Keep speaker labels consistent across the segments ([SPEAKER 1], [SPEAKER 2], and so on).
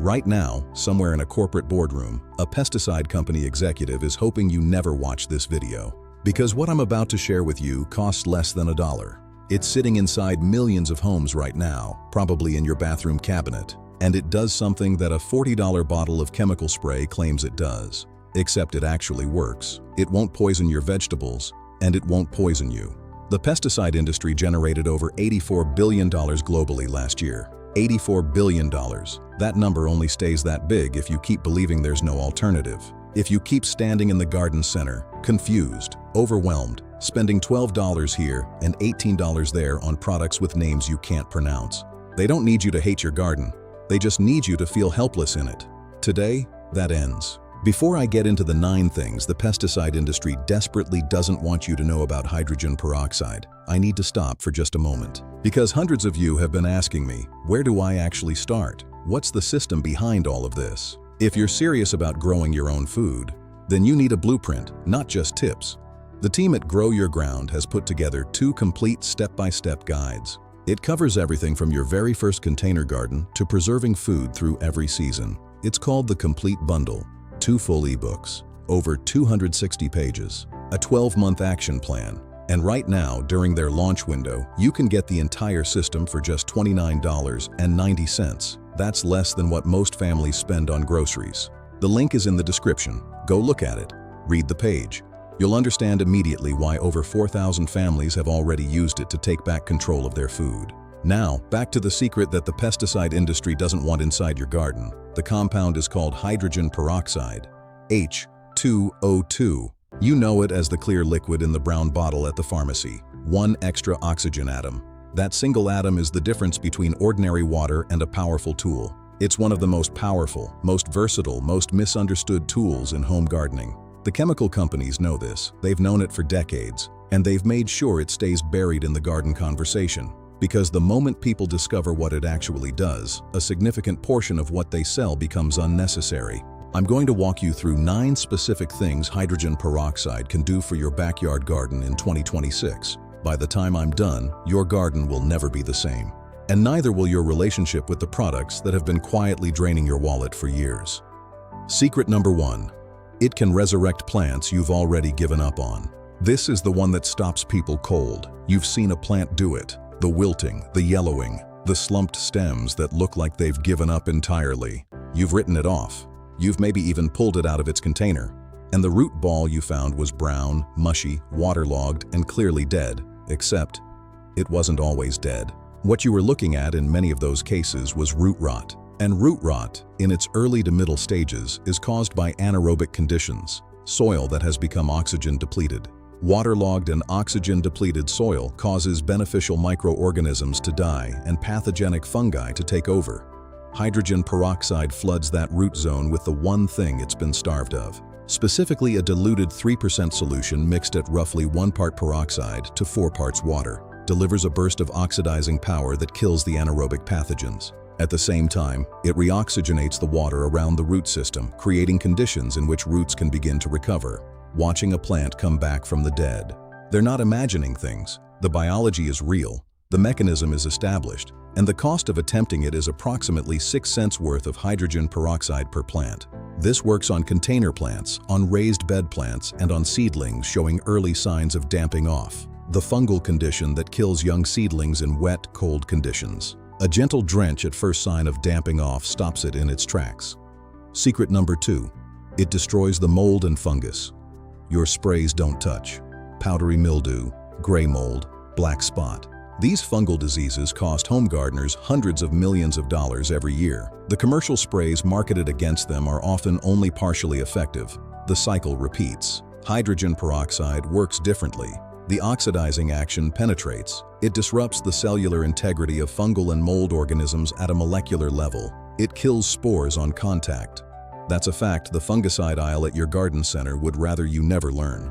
[SPEAKER 1] Right now, somewhere in a corporate boardroom, a pesticide company executive is hoping you never watch this video. Because what I'm about to share with you costs less than $1. It's sitting inside millions of homes right now, probably in your bathroom cabinet. And it does something that a $40 bottle of chemical spray claims it does. Except it actually works. It won't poison your vegetables, and it won't poison you. The pesticide industry generated over $84 billion globally last year. $84 billion. That number only stays that big if you keep believing there's no alternative. If you keep standing in the garden center, confused, overwhelmed, spending $12 here and $18 there on products with names you can't pronounce. They don't need you to hate your garden. They just need you to feel helpless in it. Today, that ends. Before I get into the 9 things the pesticide industry desperately doesn't want you to know about hydrogen peroxide, I need to stop for just a moment. Because hundreds of you have been asking me, where do I actually start? What's the system behind all of this? If you're serious about growing your own food, then you need a blueprint, not just tips. The team at GrowYourGround has put together 2 complete step-by-step guides. It covers everything from your very first container garden to preserving food through every season. It's called the Complete Bundle. 2 full ebooks, over 260 pages, a 12-month action plan, and right now, during their launch window, you can get the entire system for just $29.90. That's less than what most families spend on groceries. The link is in the description. Go look at it. Read the page. You'll understand immediately why over 4,000 families have already used it to take back control of their food. Now, back to the secret that the pesticide industry doesn't want inside your garden. The compound is called hydrogen peroxide, H2O2. You know it as the clear liquid in the brown bottle at the pharmacy. 1 extra oxygen atom. That single atom is the difference between ordinary water and a powerful tool. It's one of the most powerful, most versatile, most misunderstood tools in home gardening. The chemical companies know this. They've known it for decades, and they've made sure it stays buried in the garden conversation. Because the moment people discover what it actually does, a significant portion of what they sell becomes unnecessary. I'm going to walk you through 9 specific things hydrogen peroxide can do for your backyard garden in 2026. By the time I'm done, your garden will never be the same. And neither will your relationship with the products that have been quietly draining your wallet for years. Secret number 1. It can resurrect plants you've already given up on. This is the one that stops people cold. You've seen a plant do it. The wilting, the yellowing, the slumped stems that look like they've given up entirely. You've written it off. You've maybe even pulled it out of its container. And the root ball you found was brown, mushy, waterlogged, and clearly dead. Except, it wasn't always dead. What you were looking at in many of those cases was root rot. And root rot, in its early to middle stages, is caused by anaerobic conditions, soil that has become oxygen depleted. Waterlogged and oxygen-depleted soil causes beneficial microorganisms to die and pathogenic fungi to take over. Hydrogen peroxide floods that root zone with the one thing it's been starved of. Specifically, a diluted 3% solution mixed at roughly 1 part peroxide to 4 parts water delivers a burst of oxidizing power that kills the anaerobic pathogens. At the same time, it reoxygenates the water around the root system, creating conditions in which roots can begin to recover. Watching a plant come back from the dead. They're not imagining things. The biology is real, the mechanism is established, and the cost of attempting it is approximately 6 cents worth of hydrogen peroxide per plant. This works on container plants, on raised bed plants, and on seedlings showing early signs of damping off. The fungal condition that kills young seedlings in wet, cold conditions. A gentle drench at first sign of damping off stops it in its tracks. Secret number 2. It destroys the mold and fungus. Your sprays don't touch. Powdery mildew, gray mold, black spot. These fungal diseases cost home gardeners hundreds of millions of dollars every year. The commercial sprays marketed against them are often only partially effective. The cycle repeats. Hydrogen peroxide works differently. The oxidizing action penetrates. It disrupts the cellular integrity of fungal and mold organisms at a molecular level. It kills spores on contact. That's a fact the fungicide aisle at your garden center would rather you never learn.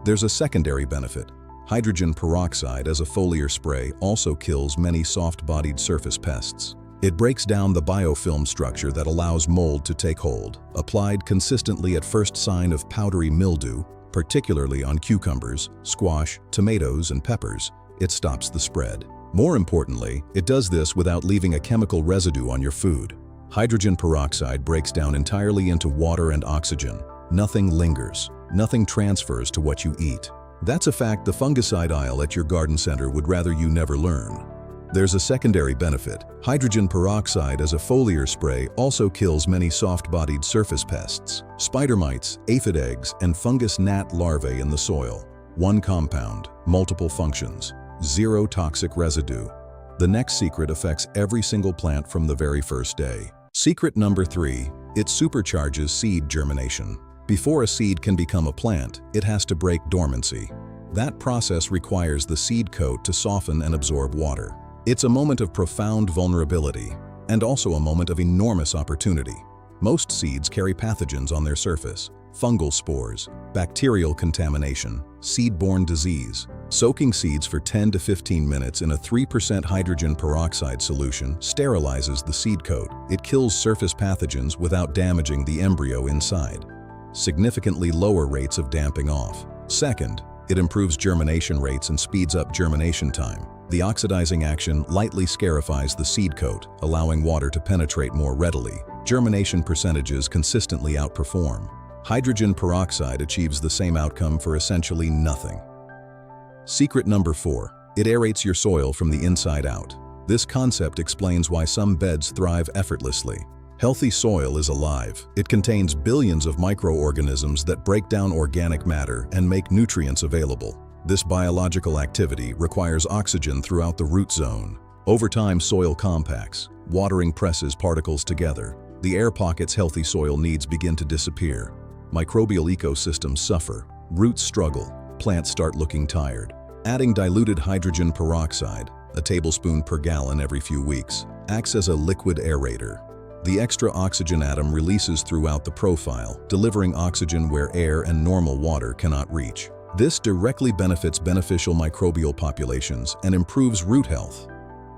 [SPEAKER 1] There's a secondary benefit. Hydrogen peroxide as a foliar spray also kills many soft-bodied surface pests. It breaks down the biofilm structure that allows mold to take hold. Applied consistently at first sign of powdery mildew, particularly on cucumbers, squash, tomatoes, and peppers, it stops the spread. More importantly, it does this without leaving a chemical residue on your food. Hydrogen peroxide breaks down entirely into water and oxygen. Nothing lingers. Nothing transfers to what you eat. That's a fact the fungicide aisle at your garden center would rather you never learn. There's a secondary benefit. Hydrogen peroxide as a foliar spray also kills many soft-bodied surface pests, spider mites, aphid eggs, and fungus gnat larvae in the soil. One compound, multiple functions, zero toxic residue. The next secret affects every single plant from the very first day. Secret number 3, it supercharges seed germination. Before a seed can become a plant, it has to break dormancy. That process requires the seed coat to soften and absorb water. It's a moment of profound vulnerability, and also a moment of enormous opportunity. Most seeds carry pathogens on their surface: fungal spores, bacterial contamination, seed-borne disease. Soaking seeds for 10 to 15 minutes in a 3% hydrogen peroxide solution sterilizes the seed coat. It kills surface pathogens without damaging the embryo inside. Significantly lower rates of damping off. Second, it improves germination rates and speeds up germination time. The oxidizing action lightly scarifies the seed coat, allowing water to penetrate more readily. Germination percentages consistently outperform. Hydrogen peroxide achieves the same outcome for essentially nothing. Secret number 4, it aerates your soil from the inside out. This concept explains why some beds thrive effortlessly. Healthy soil is alive. It contains billions of microorganisms that break down organic matter and make nutrients available. This biological activity requires oxygen throughout the root zone. Over time, soil compacts. Watering presses particles together. The air pockets healthy soil needs begin to disappear. Microbial ecosystems suffer. Roots struggle. Plants start looking tired. Adding diluted hydrogen peroxide, a tablespoon per gallon every few weeks, acts as a liquid aerator. The extra oxygen atom releases throughout the profile, delivering oxygen where air and normal water cannot reach. This directly benefits beneficial microbial populations and improves root health.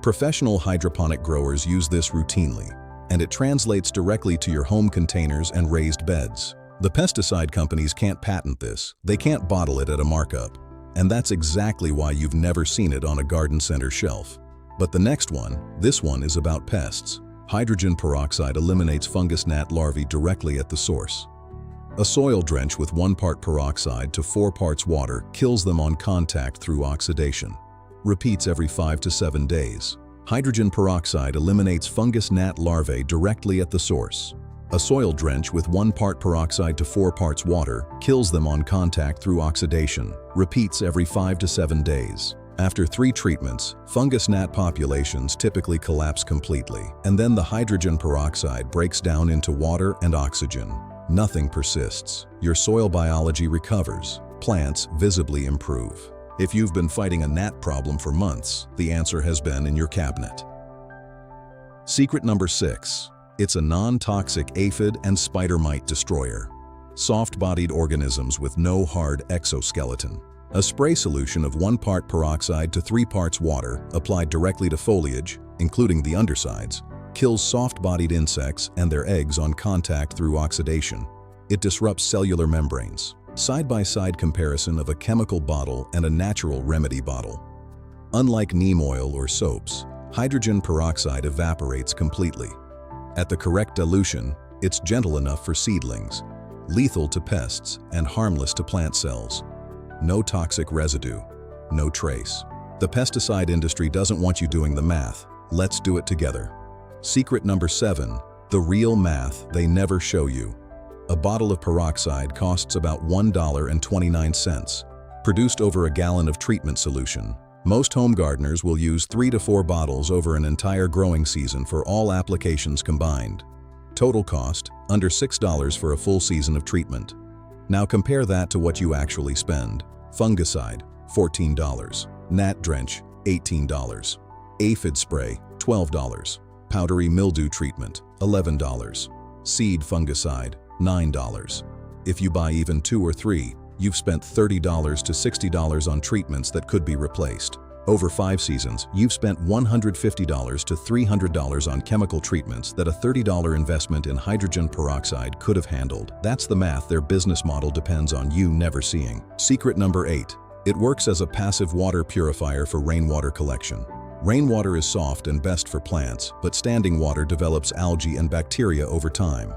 [SPEAKER 1] Professional hydroponic growers use this routinely, and it translates directly to your home containers and raised beds. The pesticide companies can't patent this. They can't bottle it at a markup. And that's exactly why you've never seen it on a garden center shelf. But the next one, this one is about pests. Hydrogen peroxide eliminates fungus gnat larvae directly at the source. A soil drench with 1 part peroxide to 4 parts water kills them on contact through oxidation. Repeats every 5 to 7 days. Hydrogen peroxide eliminates fungus gnat larvae directly at the source. A soil drench with 1 part peroxide to 4 parts water kills them on contact through oxidation. Repeats every 5 to 7 days. After 3 treatments, fungus gnat populations typically collapse completely, and then the hydrogen peroxide breaks down into water and oxygen. Nothing persists. Your soil biology recovers. Plants visibly improve. If you've been fighting a gnat problem for months, the answer has been in your cabinet. Secret number 6. It's a non-toxic aphid and spider mite destroyer. Soft-bodied organisms with no hard exoskeleton. A spray solution of 1 part peroxide to 3 parts water, applied directly to foliage, including the undersides, kills soft-bodied insects and their eggs on contact through oxidation. It disrupts cellular membranes. Side-by-side comparison of a chemical bottle and a natural remedy bottle. Unlike neem oil or soaps, hydrogen peroxide evaporates completely. At the correct dilution, it's gentle enough for seedlings, lethal to pests, and harmless to plant cells. No toxic residue, no trace. The pesticide industry doesn't want you doing the math. Let's do it together. Secret number 7, the real math they never show you. A bottle of peroxide costs about $1.29, produced over a gallon of treatment solution. Most home gardeners will use 3 to 4 bottles over an entire growing season for all applications combined. Total cost, under $6 for a full season of treatment. Now compare that to what you actually spend. Fungicide, $14. Gnat drench, $18. Aphid spray, $12. Powdery mildew treatment, $11. Seed fungicide, $9. If you buy even 2 or 3, you've spent $30 to $60 on treatments that could be replaced. Over 5 seasons, you've spent $150 to $300 on chemical treatments that a $30 investment in hydrogen peroxide could have handled. That's the math their business model depends on you never seeing. Secret number 8. It works as a passive water purifier for rainwater collection. Rainwater is soft and best for plants, but standing water develops algae and bacteria over time.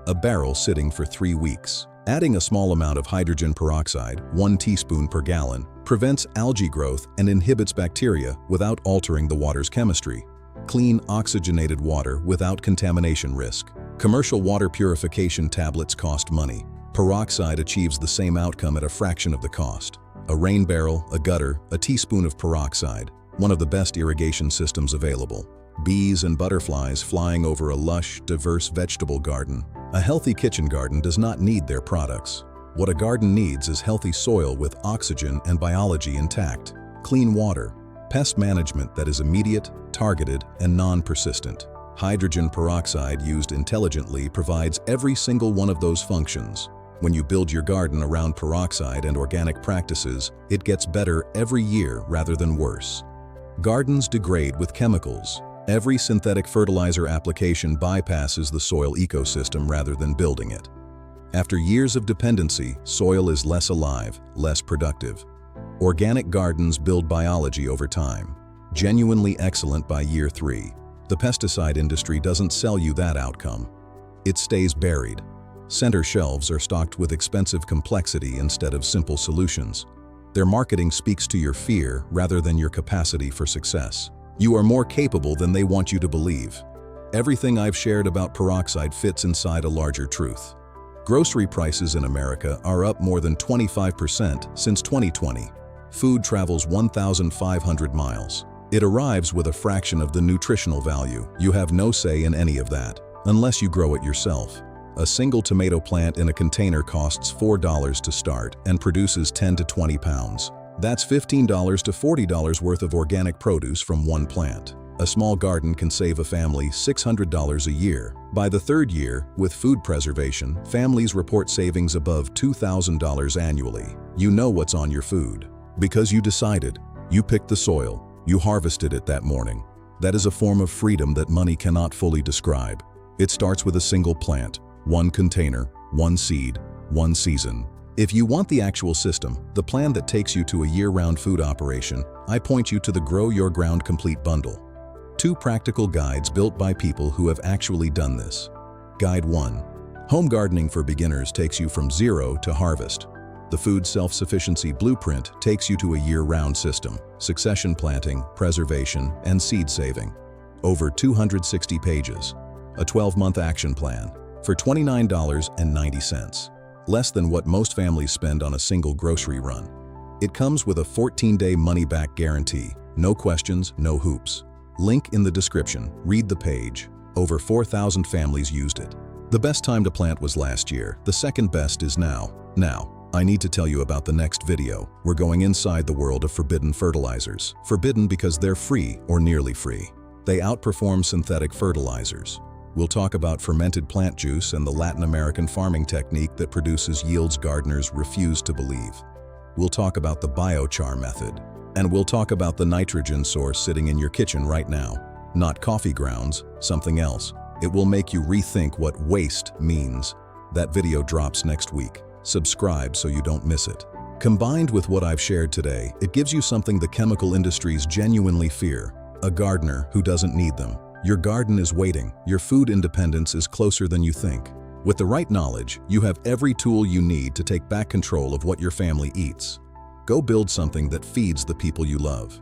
[SPEAKER 1] A barrel sitting for 3 weeks. Adding a small amount of hydrogen peroxide, 1 teaspoon per gallon, prevents algae growth and inhibits bacteria without altering the water's chemistry. Clean, oxygenated water without contamination risk. Commercial water purification tablets cost money. Peroxide achieves the same outcome at a fraction of the cost. A rain barrel, a gutter, a teaspoon of peroxide, one of the best irrigation systems available. Bees and butterflies flying over a lush, diverse vegetable garden. A healthy kitchen garden does not need their products. What a garden needs is healthy soil with oxygen and biology intact. Clean water. Pest management that is immediate, targeted, and non-persistent. Hydrogen peroxide used intelligently provides every single one of those functions. When you build your garden around peroxide and organic practices, it gets better every year rather than worse. Gardens degrade with chemicals. Every synthetic fertilizer application bypasses the soil ecosystem rather than building it. After years of dependency, soil is less alive, less productive. Organic gardens build biology over time. Genuinely excellent by year 3. The pesticide industry doesn't sell you that outcome. It stays buried. Center shelves are stocked with expensive complexity instead of simple solutions. Their marketing speaks to your fear rather than your capacity for success. You are more capable than they want you to believe. Everything I've shared about peroxide fits inside a larger truth. Grocery prices in America are up more than 25% since 2020. Food travels 1,500 miles. It arrives with a fraction of the nutritional value. You have no say in any of that, unless you grow it yourself. A single tomato plant in a container costs $4 to start and produces 10 to 20 pounds. That's $15 to $40 worth of organic produce from one plant. A small garden can save a family $600 a year. By the 3rd year, with food preservation, families report savings above $2,000 annually. You know what's on your food. Because you decided. You picked the soil. You harvested it that morning. That is a form of freedom that money cannot fully describe. It starts with a single plant, one container, one seed, one season. If you want the actual system, the plan that takes you to a year-round food operation, I point you to the Grow Your Ground Complete Bundle. 2 practical guides built by people who have actually done this. Guide 1. Home gardening for beginners takes you from zero to harvest. The Food Self-Sufficiency Blueprint takes you to a year-round system, succession planting, preservation, and seed saving. Over 260 pages. A 12-month action plan for $29.90. Less than what most families spend on a single grocery run. It comes with a 14-day money-back guarantee. No questions, no hoops. Link in the description. Read the page. Over 4,000 families used it. The best time to plant was last year. The second best is now. Now, I need to tell you about the next video. We're going inside the world of forbidden fertilizers. Forbidden because they're free or nearly free. They outperform synthetic fertilizers. We'll talk about fermented plant juice and the Latin American farming technique that produces yields gardeners refuse to believe. We'll talk about the biochar method. And we'll talk about the nitrogen source sitting in your kitchen right now. Not coffee grounds, something else. It will make you rethink what waste means. That video drops next week. Subscribe so you don't miss it. Combined with what I've shared today, it gives you something the chemical industries genuinely fear. A gardener who doesn't need them. Your garden is waiting. Your food independence is closer than you think. With the right knowledge, you have every tool you need to take back control of what your family eats. Go build something that feeds the people you love.